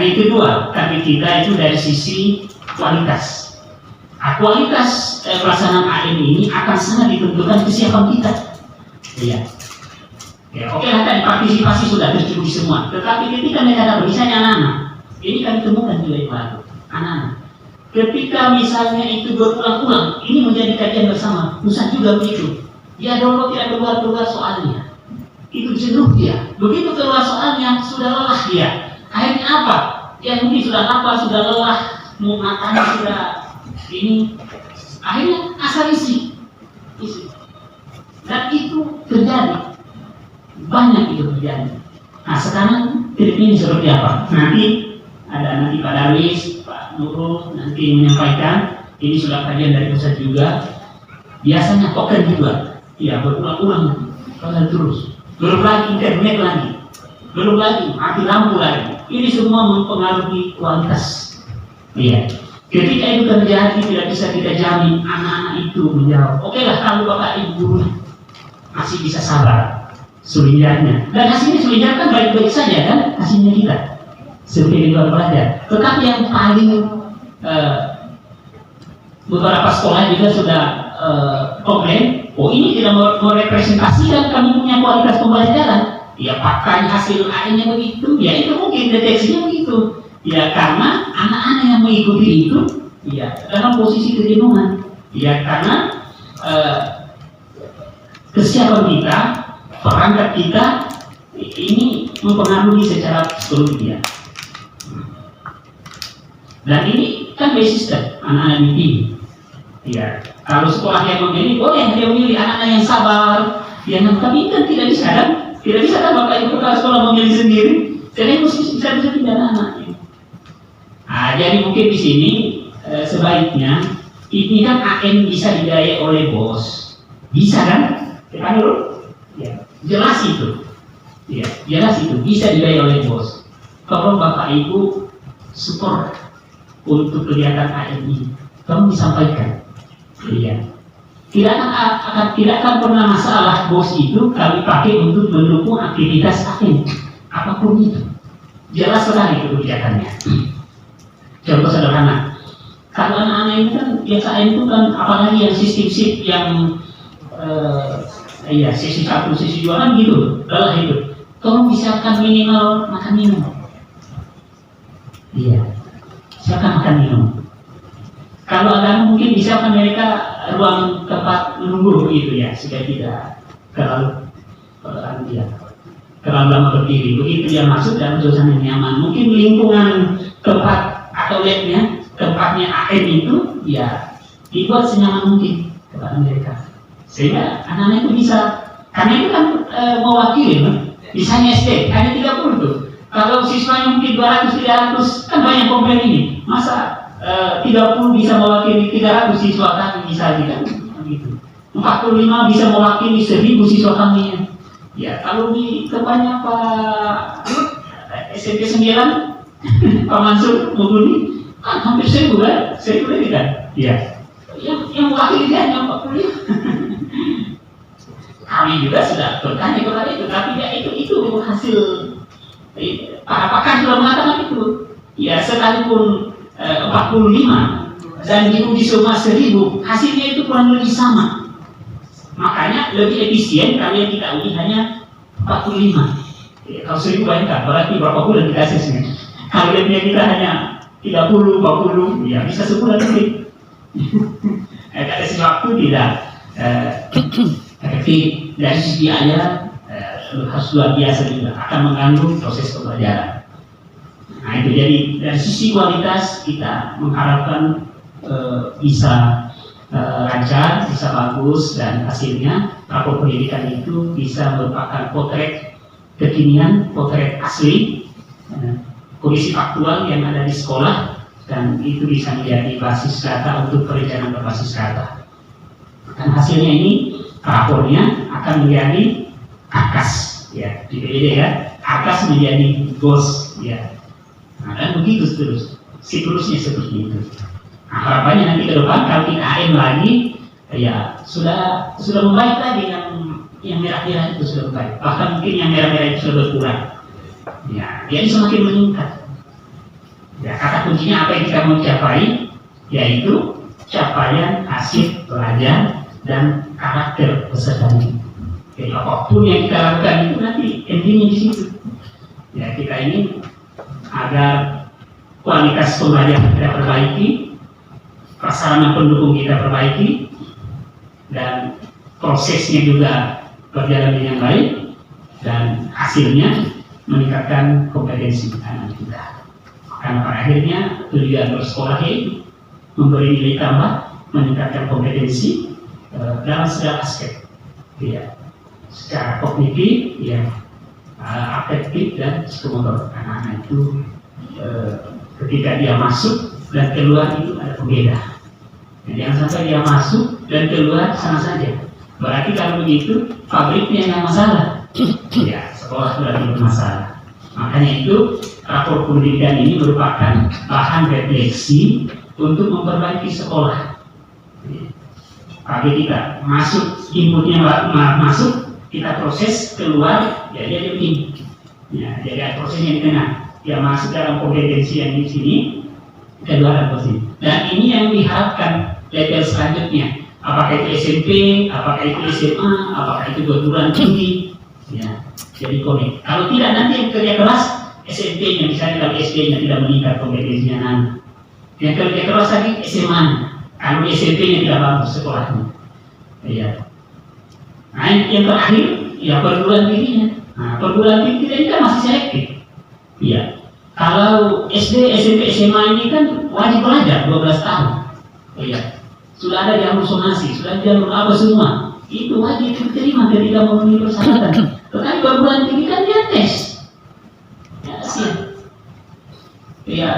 yang kedua, target kita itu dari sisi kualitas. Kualitas pelaksanaan AM ini akan sangat ditentukan kesiapan kita. Iya. Ya, oke lah tadi partisipasi sudah tercukupi semua. Tetapi ketika mereka dapat misalnya anak-anak, ini kami temukan juga itu anak-anak. Ketika misalnya itu berulang-ulang, ini menjadi kajian bersama. Pusat juga begitu. Dia download tidak keluar soalnya. Itu jenuh dia. Begitu keluar soalnya sudah lelah dia. Akhirnya apa? Dia mungkin sudah lapar, sudah lelah, matanya sudah ini. Akhirnya asal isi. Dan itu terjadi. Banyak itu terjadi. Nah sekarang trik ini seperti apa? Nanti Pak Darwis, Pak Nurul nanti menyampaikan. Ini sudah kajian dari pusat juga. Biasanya token juga. Ya berulang-ulang terus. Belum lagi internet lagi. Belum lagi mati lampu lagi. Ini semua mempengaruhi kualitas. Iya. Ketika itu terjadi tidak bisa kita jamin anak-anak itu menjawab. Oke lah kalau bapak ibu guru masih bisa sabar. Sulinjarnya dan hasilnya sulinjar kan baik-baik saja kan hasilnya kita seperti di luar belajar. Tetapi yang paling beberapa sekolah juga sudah komplain, oh ini tidak merepresentasikan kami punya kualitas pembelajaran. Ya pakai hasil AM-nya begitu, ya itu mungkin deteksinya begitu. Ya karena anak-anak yang mengikuti itu, ya dalam posisi kejenuhan. Ya karena kesiapan kita, perangkat kita ini mempengaruhi secara psikologi ya. Dan ini kan by system anak-anak dipilih. Ya, kalau sekolah yang memilih boleh dia memilih anak-anak yang sabar, yang tapi kan tidak bisa kan? Tidak bisa kan bapak ibu kepala sekolah memilih sendiri. Jadi bisa pindah anak. Nah, jadi mungkin di sini sebaiknya ini kan AM bisa dibiayai oleh bos, bisa kan? Kita dulu. Ya. Jelas itu, ya, jelas itu bisa dibayar oleh bos. Kalau bapak ibu support untuk kegiatan AM ini, kamu disampaikan, iya. Tidak akan pernah masalah bos itu kami pakai untuk mendukung aktivitas AM, apapun itu. Jelas sekali kebijakannya. Contoh sederhana, kalau anak-anak ini kan biasa AM itu kan apalagi yang sistem shift yang iya, sesi 1, sesi 2 kan gitu, lelah itu. Tolong siapkan minimal makan minum. Iya, siapkan makan minum. Kalau ada mungkin disiapkan mereka ruang tempat menunggu gitu ya, supaya tidak terlalu lama berdiri. Begitu dia masuk dalam suasana nyaman. Mungkin lingkungan tempat atau labnya, tempatnya AM itu ya dibuat senyaman mungkin kepada mereka. Sehingga anak-anak itu bisa, karena itu kan mewakili, misalnya SD hanya 30 tuh. Kalau siswanya mungkin 200-300 kan banyak komplain ini. Masa 30 bisa mewakili 300 siswa kami misalnya kan? Gitu. 45 bisa mewakili 1000 siswa kami. Ya kalau di tempatnya Pak SMP 9 Pak Mansur Muguni kan hampir 1000 kan? 1000 lebih kan? Ya. Yang mewakili dia hanya 40. Kami juga sudah bertanya kepada itu, tapi ya itu hasil para pakar sudah mengatakan itu. Ya sekalipun 45 dan diuji semua 1000, hasilnya itu kurang lebih sama. Makanya lebih efisien kalau yang kita uji hanya 45. Ya, kalau 1000 bayangkan berarti berapa bulan kita asesmen. Kalau labnya kita hanya 30, 40, ya bisa sebulan lebih. Ada waktu tidak efektif dari sisi biaya harus luar biasa juga, akan mengganggu proses pembelajaran. Nah itu jadi dari sisi kualitas kita mengharapkan bisa lancar, bisa bagus dan hasilnya rapor pendidikan itu bisa merupakan potret kekinian, potret asli, kondisi faktual yang ada di sekolah dan itu bisa menjadi basis data untuk perencanaan berbasis data. Dan hasilnya ini rapornya akan menjadi AKAS ya di PDD ya, AKAS menjadi GOS ya. Nah, dan begitu terus siklusnya seperti itu. Nah, harapannya nanti ke depan kalau kita AM lagi ya sudah membaik lagi yang merah-merah itu sudah membaik. Bahkan mungkin yang merah-merah itu sudah berkurang. Ya, jadi semakin meningkat. Ya, kata kuncinya apa yang kita mau capai, yaitu capaian hasil belajar dan karakter peserta didik. Jadi apapun yang kita lakukan itu nanti endingnya di situ. Ya, kita ingin agar kualitas pembelajaran kita perbaiki, prasarana pendukung kita perbaiki, dan prosesnya juga berjalan dengan baik, dan hasilnya meningkatkan kompetensi anak kita. Karena pada akhirnya tujuan bersekolah ini memberi nilai tambah, meningkatkan kompetensi dalam segala aspek, ya, secara kognitif, ya, afektif dan psikomotor. Anak-anak itu ketika dia masuk dan keluar itu ada pembeda. Jadi jangan sampai dia masuk dan keluar sama saja. Berarti kalau begitu pabriknya yang masalah, ya, sekolah berarti bermasalah. Makanya itu rapor pendidikan ini merupakan bahan refleksi untuk memperbaiki sekolah. Pagi kita masuk, inputnya masuk, kita proses, keluar, ya dia begini. Ya, jadi ada prosesnya di tengah. Dia masuk dalam kompetensi yang di sini, keluar dalam posisi. Dan ini yang diharapkan level selanjutnya. Apakah itu SMP, apakah itu SMA, apakah itu perguruan tinggi, ya, jadi konek. Kalau tidak nanti yang kerja keras, SMP-nya misalnya kalau SD-nya tidak meningkat kompetensinya nanti. Yang kerja keras lagi SMA, kalau SMP-nya tidak bagus sekolahnya. Ya. Nah, yang terakhir, ya perguruan tingginya. Nah, perguruan tinggi ini kan masih selektif. Ya. Kalau SD, SMP, SMA ini kan wajib belajar 12 tahun. Ya. Sudah ada jalur sonasi, sudah ada jalur apa semua. Itu wajib diterima ketika memenuhi persyaratan. Tetapi perguruan tinggi kan dia tes. Ya, kasihan. Ya,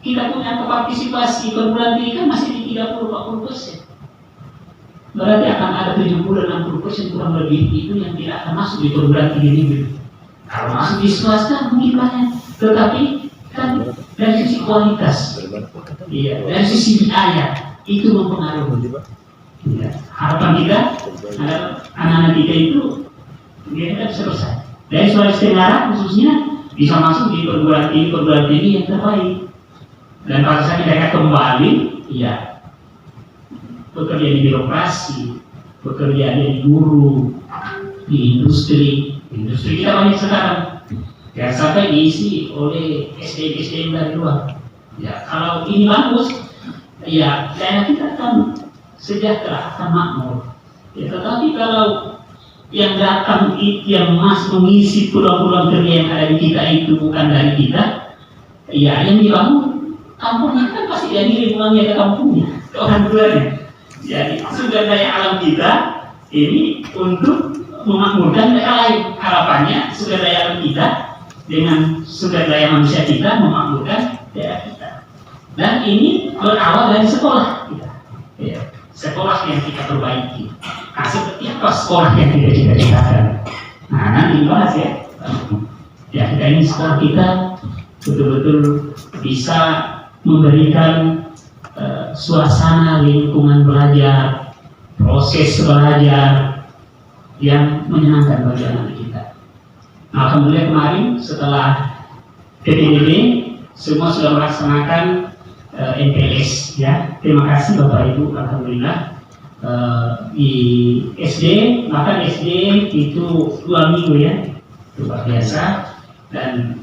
kita punya kepartisipasi perguruan tinggi kan masih di 30-40%. Berarti akan ada 70-60% kurang lebih itu yang tidak akan masuk di perguruan tinggi ini. Kalau masuk di swasta mungkin banyak, tetapi kan dari sisi kualitas, iya, dari sisi biaya itu mempengaruhi. Ya, harapan kita anak-anak kita itu dia tidak selesai. Dari Sulawesi Tenggara khususnya bisa masuk di perguruan tinggi yang terbaik. Dan pada saat mereka kembali, ya, bekerja di birokrasi, bekerja di guru, di industri kita banyak sekarang. Ya, sampai diisi oleh SDM dari luar. Ya, kalau ini bagus, ya, daerah kita akan sejahtera, akan makmur. Ya, tetapi kalau yang datang itu yang mengisi pulau-pulau kerja yang ada di kita itu bukan dari kita, ya, yang dibangun kampungnya kan pasti jadi pulangnya ke kampungnya, ke orang tuanya. Jadi sumber daya alam kita ini untuk memakmurkan daerah lain. Harapannya sumber daya alam kita dengan sumber daya manusia kita memakmurkan daerah kita. Dan ini berawal dari sekolah kita. Ya, sekolah yang kita perbaiki. Nah, seperti apa sekolah yang tidak kita ciptakan? Nah, nanti dibahas ya. Ya, kita ini sekolah kita betul-betul bisa memberikan suasana lingkungan belajar, proses belajar yang menyenangkan bagi anak kita. Nah, alhamdulillah kemarin setelah PPDB semua sudah melaksanakan MPLS, ya. Terima kasih Bapak Ibu, alhamdulillah. Di SD, bahkan SD itu 2 minggu ya, luar biasa. Dan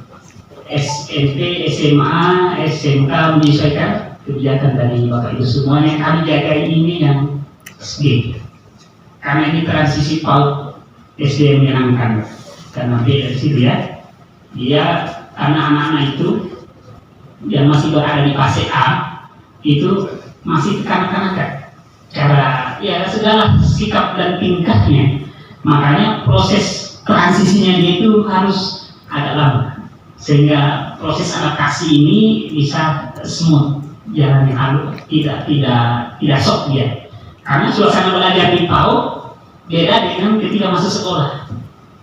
SMP, SMA, SMK menyesuaikan kebijakan dari Bapak Ibu semuanya. Kami jaga ini yang SD, karena ini transisi PAUD SD yang menyenangkan. Karena dari situ ya, dia anak-anak itu yang masih berada di fase A itu masih kanak-kanak, cara ya segala sikap dan tingkahnya. Makanya proses transisinya dia itu harus agak lama, sehingga proses adaptasi ini bisa smooth, jalannya halus, tidak shock dia. Karena suasana belajar di PAUD beda dengan ketika masuk sekolah.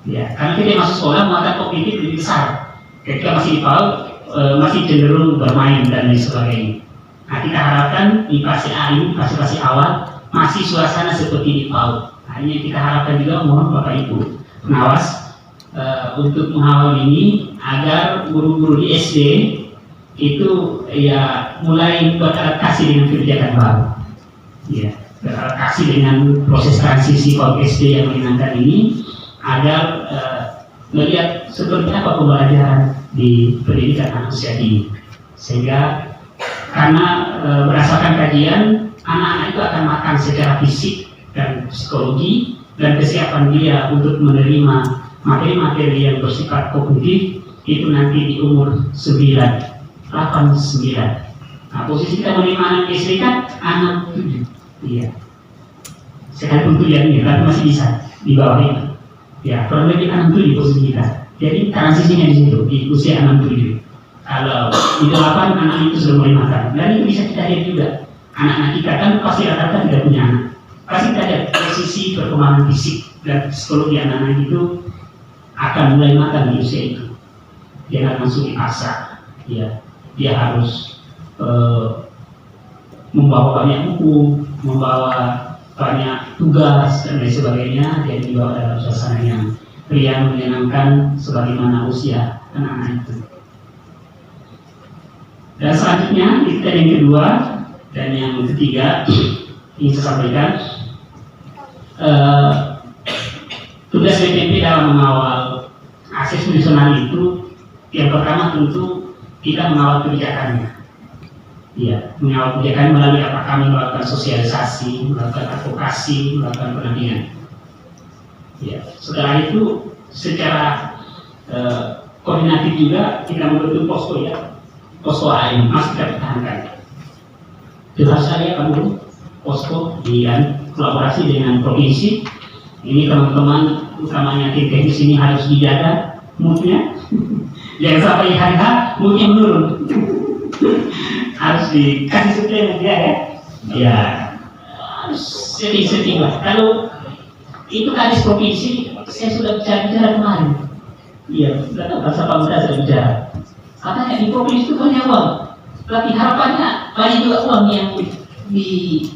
Ya, karena ketika masuk sekolah muatan kognitif lebih besar. Ketika masih di PAUD masih cenderung bermain dan lain sebagainya. Nah, kita harapkan di fase A ini, fase awal masih suasana seperti di PAUD. Nah, ini kita harapkan juga, mohon Bapak Ibu pengawas untuk mengawal ini agar guru-guru di SD itu ya mulai beradaptasi dengan kebijakan baru, ya beradaptasi dengan proses transisi KOP SD yang menyenangkan ini agar melihat seperti apa pembelajaran di pendidikan anak usia dini, sehingga karena berdasarkan kajian anak-anak itu akan makan secara fisik dan psikologi dan kesiapan dia untuk menerima materi-materi yang bersifat kognitif itu nanti di umur 9, 8, 9. Nah, posisi kita menerima anak SD kan anak 7, iya. Sekalipun tujuannya, tapi masih bisa di bawah itu. Ya, kurang lebih 6 posisi kita. Jadi transisinya di situ di usia 6-7. Kalau di 8 anak itu sudah mulai makan. Dan itu bisa kita lihat juga. Anak-anak kita kan pasti rata-rata tidak punya anak. Pasti kita lihat dari sisi perkembangan fisik dan psikologi anak-anak itu akan mulai makan di usia itu. Dia akan langsung dipaksa. Ya, dia harus membawa banyak buku, membawa banyak tugas dan lain sebagainya. Dia dibawa dalam suasana yang riang menyenangkan sebagaimana usia anak-anak itu. Dan selanjutnya kita yang kedua dan yang ketiga ingin saya sampaikan, tugas BPP dalam mengawal akses nasional itu yang pertama tentu kita mengawal kebijakannya. Ya, mengawal kebijakan melalui apa kami melakukan sosialisasi, melakukan advokasi, melakukan pendampingan. Ya, setelah itu secara koordinatif juga kita membentuk posko ya, posko AIM masih kita pertahankan. Kita saya kamu posko di kolaborasi dengan provinsi. Ini teman-teman utamanya tim teknis ini harus dijaga moodnya. Jangan sampai hari-hari moodnya menurun. Harus dikasih suplemen dia ya. Ya, harus sedih-sedih lah. Kalau itu kadis provinsi, saya sudah bicara kemarin. Iya, sudah tahu bahasa pemuda saya bicara. Katanya di provinsi itu banyak uang, tapi harapannya banyak juga uang yang di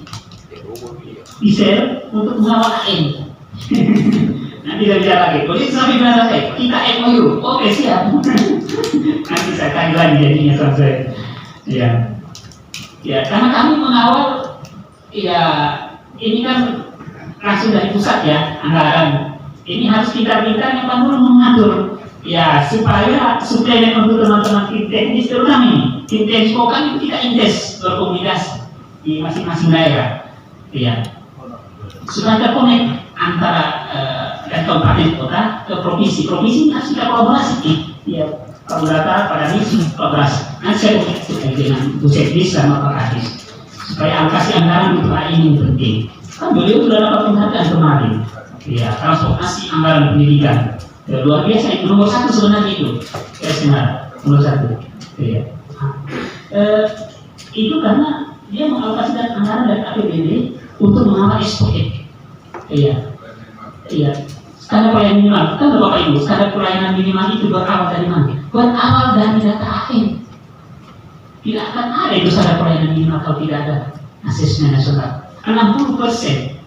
share untuk mengawal AIM. Nanti saya bicara lagi. Jadi sampai bilang saya, kita MOU, oke siap. Nanti saya tanya lagi jadinya sampai. Ya, karena kami mengawal, ya ini kan langsung dari pusat ya anggaran. Ini harus pintar-pintar yang perlu mengatur, ya supaya suplemen untuk teman-teman tim teknis terutama ini, tim teknis kan kita intens berkomunikasi di masing-masing daerah, ya supaya terkonek antara dan kabupaten kota ke provinsi harus kita kolaborasi, ya. Kalau data pada misi kolaborasi, nanti saya komunikasi dengan Bu Sekdis sama Pak Kadis supaya alokasi anggaran untuk ini penting. Kan beliau sudah dapat penghargaan kemarin, ya transportasi anggaran pendidikan, ya, luar biasa itu nomor 1 sebenarnya itu, nomor 1, ya. Itu karena dia mengalokasikan anggaran dari APBD untuk mengawal SPM, ya. Standar pelayanan minimal, kan Bapak Ibu, standar pelayanan minimal itu berawal dari mana? Berawal dari data AIM. Tidak akan ada itu standar pelayanan minimal kalau tidak ada asesmen nasional. 60%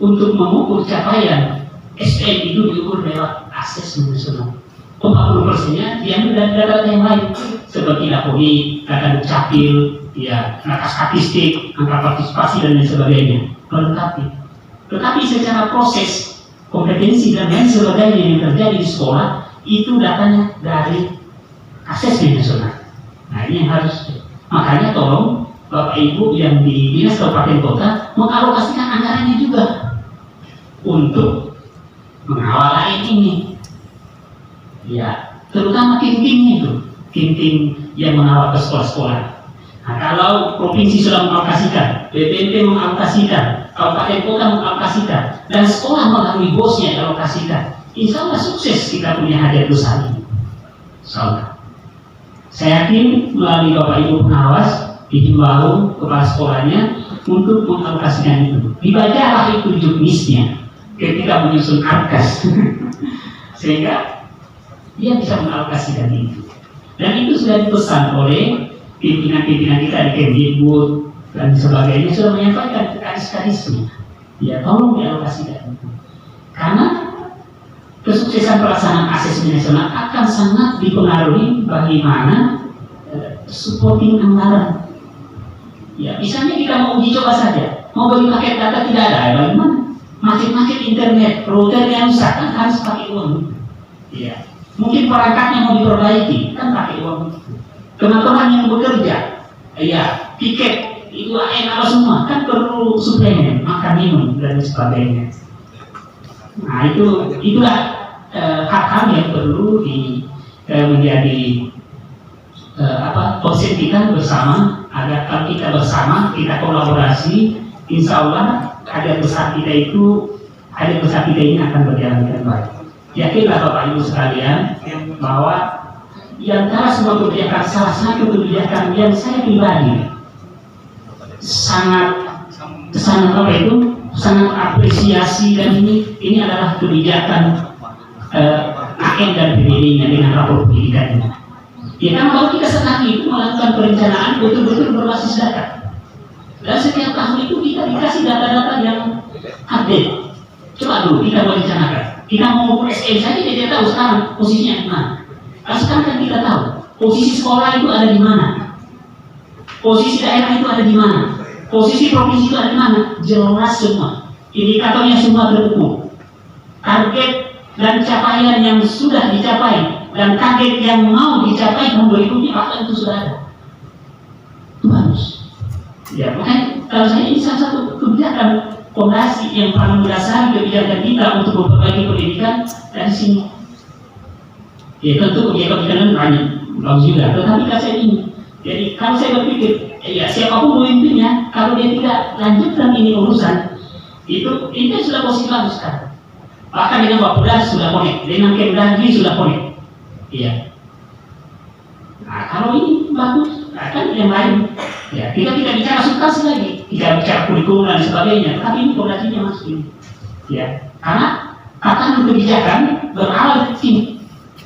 untuk mengukur capaian SPM itu diukur lewat asesmen nasional. 40%-nya diambil dari data yang lain seperti LAPOI, data Dukcapil, ya, data statistik, angka partisipasi dan lain sebagainya. Melengkapi. Tetapi secara proses kompetensi dan lain sebagainya yang terjadi di sekolah itu datanya dari asesmen nasional. Nah ini yang harus, makanya tolong Bapak Ibu yang di Dinas Kabupaten Kota mengalokasikan anggarannya juga untuk mengawal AIM ini. Ya, terutama tim-timnya itu, tim-tim yang mengawal ke sekolah-sekolah. Nah kalau provinsi sudah mengalokasikan, BPNT mengalokasikan, kabupaten kota mengalokasikan, dan sekolah melalui bosnya alokasikan, insya Allah sukses kita punya hadiah besar ini. Insya Allah. Saya yakin melalui Bapak Ibu pengawas dihimbau kepala sekolahnya untuk mengalokasikan itu. Dibacalah itu juknisnya ketika menyusun arkas, sehingga dia bisa mengalokasikan itu. Dan itu sudah dipesan oleh pimpinan-pimpinan kita di Kemdikbud dan sebagainya sudah menyampaikan ke kadis-kadisnya, ya tolong dialokasikan itu. Karena kesuksesan pelaksanaan asesmen nasional akan sangat dipengaruhi bagaimana supporting anggaran. Ya, misalnya kita mau uji coba saja, mau beli paket data tidak ada, bagaimana? Macet-macet internet, router yang rusak kan harus pakai uang. Ya, mungkin perangkatnya mau diperbaiki kan pakai uang. Teman-teman yang bekerja, ya tiket itu apa semua kan perlu suplemen, makan minum dan sebagainya. Nah itulah hal-hal yang perlu menjadi konsen kita bersama, agar kalau kita bersama, kita kolaborasi, insya Allah agar besar kita ini akan berjalan dengan baik. Yakinlah Bapak Ibu sekalian bahwa di antara semua kebijakan, salah satu kebijakan yang saya pribadi sangat apresiasi, dan ini adalah kebijakan AN dan PBD-nya dengan rapor pendidikannya. Ya kan, kalau kita sekarang itu melakukan perencanaan betul-betul berbasis data, dan setiap tahun itu kita dikasih data-data yang update. Coba dulu kita merencanakan, kita mau ukur SN saja tidak tahu sekarang posisinya di mana. Nah, sekarang kan kita tahu posisi sekolah itu ada di mana, posisi daerah itu ada di mana, posisi provinsi itu ada di mana, jelas semua. Indikatornya semua terukur. Target dan capaian yang sudah dicapai dan target yang mau dicapai tahun berikutnya bahkan itu sudah ada. Itu bagus. Ya, makanya kalau saya ini salah satu kebijakan fondasi yang paling mendasari kebijakan kita untuk memperbaiki pendidikan dari sini. Ya tentu kebijakan banyak, bagus juga. Tetapi kan saya ini, jadi kalau saya berpikir, ya siapapun pemimpinnya, kalau dia tidak lanjutkan ini urusan, itu sudah posisi bagus kan. Bahkan dengan Bappenas sudah connect, dengan Kemdagri sudah connect. Iya. Nah kalau ini bagus, kan yang lain. Ya, kita tidak bicara substansi lagi, tidak bicara kurikulum dan sebagainya, tapi ini fondasinya masuk ini. Ya, karena tatanan kebijakan berawal dari sini.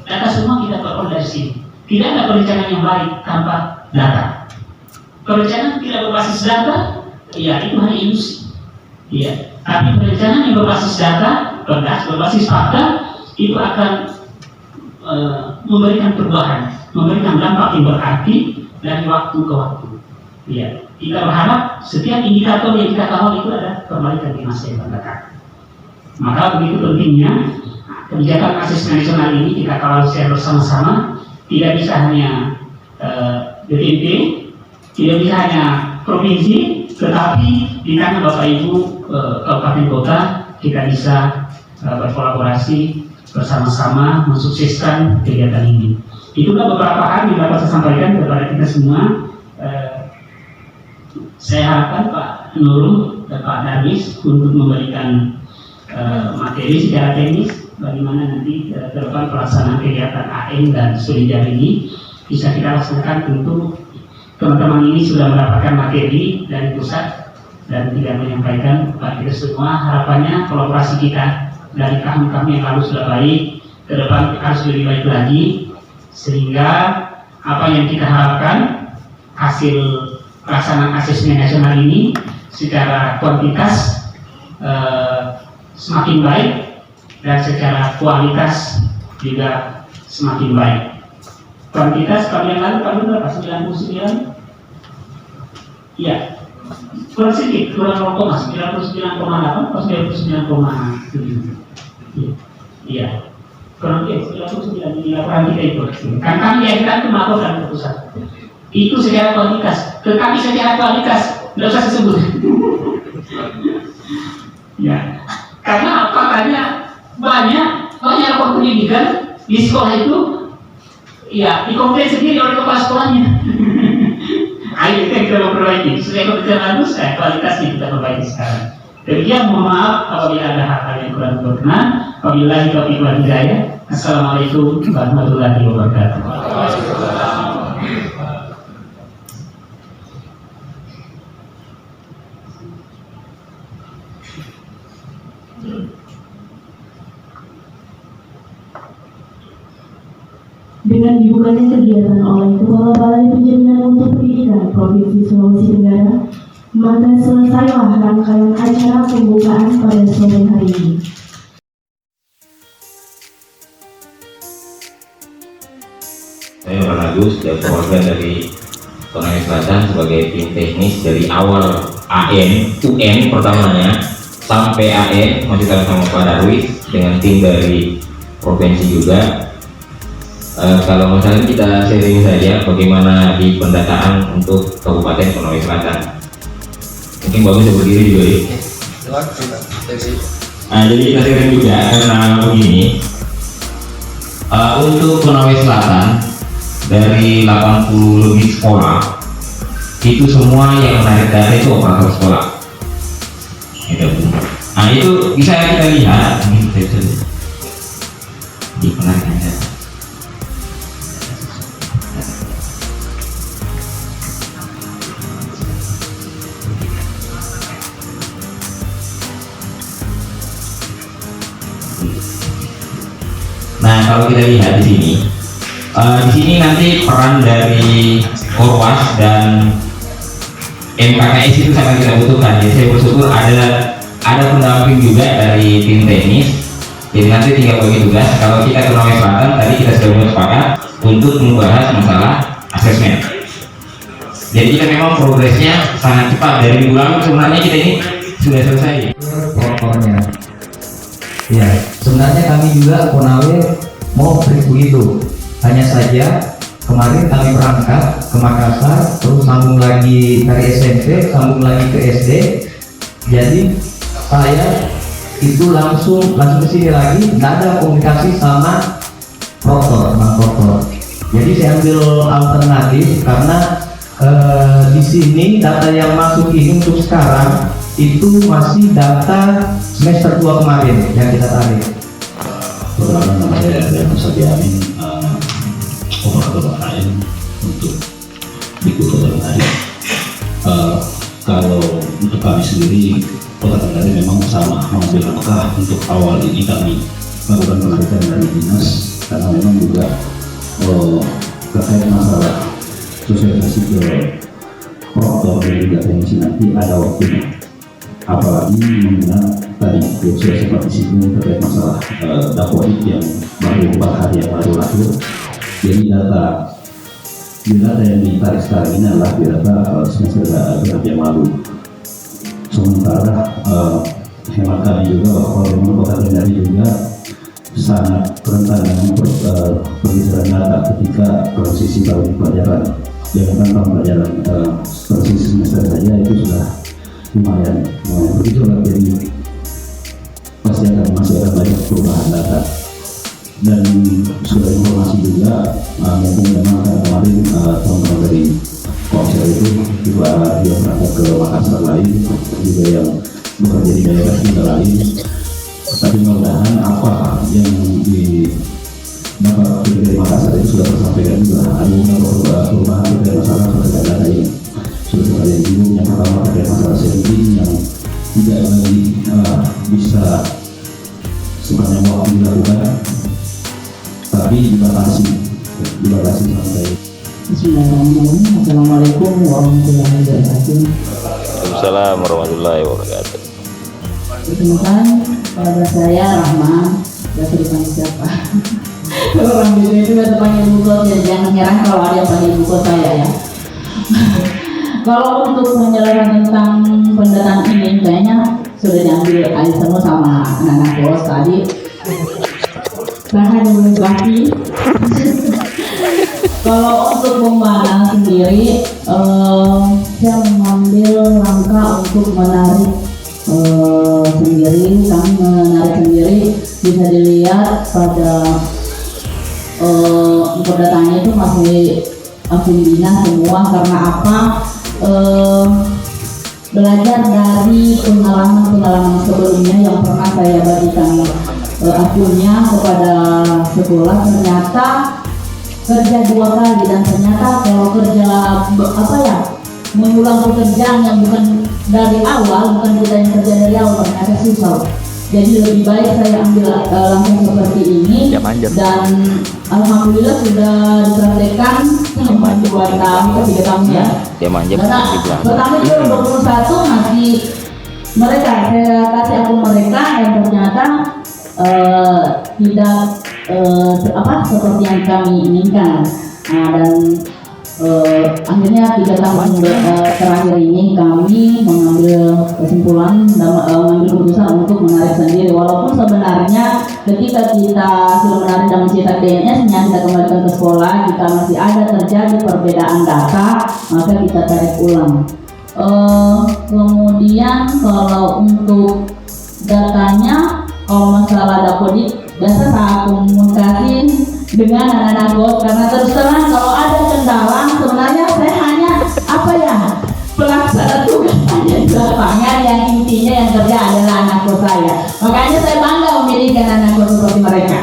Data semua kita peroleh dari sini. Tidak ada perencanaan yang baik tanpa data. Perencanaan tidak berbasis data, ya itu hanya ilusi. Ya, tapi perencanaan yang berbasis data, berbasis fakta, itu akan memberikan perubahan, memberikan dampak yang berarti dari waktu ke waktu. Ya, kita berharap setiap indikator yang kita kawal itu ada perbaikan di masa yang akan datang. Maka begitu pentingnya kebijakan asesmen nasional ini kita kawal secara bersama-sama. Tidak bisa hanya BPNP, tidak bisa hanya provinsi, tetapi di tangan Bapak Ibu kabupaten kota kita bisa berkolaborasi bersama-sama mensukseskan kegiatan ini. Itulah beberapa hal yang dapat saya sampaikan kepada kita semua. Saya harapkan Pak Nurul dan Pak Darwis untuk memberikan materi secara teknis bagaimana nanti ke depan pelaksanaan kegiatan AN dan studi jari ini bisa kita laksanakan. Tentu teman-teman ini sudah mendapatkan materi dari pusat dan tidak menyampaikan kepada kita semua. Harapannya kolaborasi kita dari kami yang lalu sudah baik, ke depan harus lebih baik lagi, sehingga apa yang kita harapkan hasil pelaksanaan asesmen nasional ini secara kuantitas semakin baik dan secara kualitas juga semakin baik. Kuantitas kalau yang lalu kalau berapa? 99? Iya, kurang sedikit, kurang 99,8 atau 99,7. Iya, kurang 99 di laporan kita itu. Kan kami yang kita melaporkan ke pusat. Itu secara kualitas, ke kami secara kualitas, tidak usah disebut. Ya, karena apa? Karena banyak rapor pendidikan di sekolah itu, ya dikomplain sendiri oleh kepala sekolahnya. Ayo kita memperbaiki, supaya kebijakan bagus, kualitasnya kita perbaiki sekarang. Demikian, mohon maaf apabila ada hal-hal yang kurang berkenan. Wabillahi taufiq wal hidayah. Assalamualaikum warahmatullahi wabarakatuh. Dengan dibukanya kegiatan oleh Kepala Balai Penjaminan Mutu Pendidikan Provinsi Sulawesi Tenggara, maka selesailah rangkaian acara pembukaan pada sore hari ini. Saya Pak Agus dan perwakilan dari Konawe Selatan sebagai tim teknis dari awal UN pertamanya sampai AN masih sama Pak Darwis dengan tim dari provinsi juga. Kalau misalnya kita sharing saja bagaimana di pendataan untuk Kabupaten Konawe Selatan. Mungkin bagus ya berdiri juga ya. Jadi kita sharing juga karena begini. Untuk Konawe Selatan dari 80 lebih sekolah itu semua yang menarik data itu operator sekolah. Nah itu bisa kita lihat di penarikan data. Nah kalau kita lihat di sini nanti peran dari Korwas dan MKKS itu sangat kita butuhkan. Jadi saya bersyukur ada pendamping juga dari tim teknis. Jadi nanti tinggal bagi tugas. Kalau kita ke Konawe Selatan tadi kita sudah sepakat untuk membahas masalah asesmen. Jadi kita memang progresnya sangat cepat. Dari minggu lalu sebenarnya kita ini sudah selesai. Propornya. Ya, sebenarnya kami juga Konawe mau begitu. Hanya saja kemarin kami berangkat ke Makassar, terus sambung lagi dari SMP, sambung lagi ke SD. Jadi saya itu langsung ke sini lagi, tidak ada komunikasi sama Proktor. Jadi saya ambil alternatif karena di sini data yang masuk ini untuk sekarang itu masih data semester 2 kemarin yang kita tarik. Pertama namanya ada Musa Diamin, operator lain untuk ikut Kota Kendari. Kalau untuk kami sendiri Kota Kendari memang sama mengambil langkah untuk awal ini kami melakukan penarikan dari dinas karena memang juga terkait masalah sosialisasi ke proktor dan juga teknisi nanti ada waktunya. Apalagi mengingat tadi sudah sempat disinggung terkait masalah dakwahid yang baru 4 hari yang baru lahir. Jadi data yang ditarik sekarang ini adalah data semester genap yang lalu. Sementara hemat kami juga bahwa memang Kota Kendari juga sangat rentan dengan pergeseran data ketika transisi tahun pelajaran. Jangan tahun pelajaran transisi semester saja itu sudah lumayan begitu lah. Jadi masih akan banyak perubahan data. Dan sudah informasi juga mumpung memang kemarin teman-teman dari Komsel itu juga dia berangkat ke Makassar lain juga yang bekerja di daerah kita lain, tapi mudah-mudahan apa yang dapat dari Makassar itu sudah tersampaikan juga. Ada perubahan terkait masalah terkait data ini sudah terkait bingung. Yang pertama terkait masalah setting yang tidak lagi bisa sepanjang waktu dilakukan, tapi dibatasi sampai. Bismillahirrahmanirrahim. Assalamualaikum warahmatullahi wabarakatuh. Waalaikumsalam warahmatullahi wabarakatuh. Perkenalkan, pada saya Rahma. Biasa dipanggil siapa? Kalau orang Bina itu biasa panggil bukot, ya jangan heran kalau ada yang panggil bukot saya ya. Kalau untuk penjelasan tentang pendataan ini kayaknya sudah diambil alih semua sama anak-anak bos tadi. Bahan lagi. Kalau untuk pembahasan sendiri, saya mengambil langkah untuk menarik sendiri bisa dilihat pada pendataannya itu masih akun dinas semua. Karena apa? Belajar dari pengalaman sebelumnya yang pernah saya bagikan akunnya kepada sekolah, ternyata kerja 2 kali, dan ternyata kalau kerja mengulang pekerjaan yang bukan dari awal, bukan kita yang kerja dari awal, ternyata susah. Jadi lebih baik saya ambil langkah seperti ini, dan alhamdulillah sudah dipraktekkan selama 2 tahun ke 3 tahun ya. Karena pertama itu 21 masih mereka, saya kasih akun mereka yang ternyata tidak seperti yang kami inginkan. Dan Akhirnya 3 tahun terakhir ini kami mengambil kesimpulan dan mengambil keputusan untuk menarik sendiri, walaupun sebenarnya ketika kita sudah menarik dan mencetak DNS-nya, kita kembalikan ke sekolah, jika masih ada terjadi perbedaan data, maka kita tarik ulang. Kemudian kalau untuk datanya, kalau masalah dapodik, biasa saya komunikasi dengan anak-anak GOS, karena terus terang kalau ada kendala sebenarnya saya hanya pelaksana tugas saja di lapangan, yang intinya yang kerja adalah anak GOS saya. Makanya saya bangga memiliki anak GOS seperti mereka.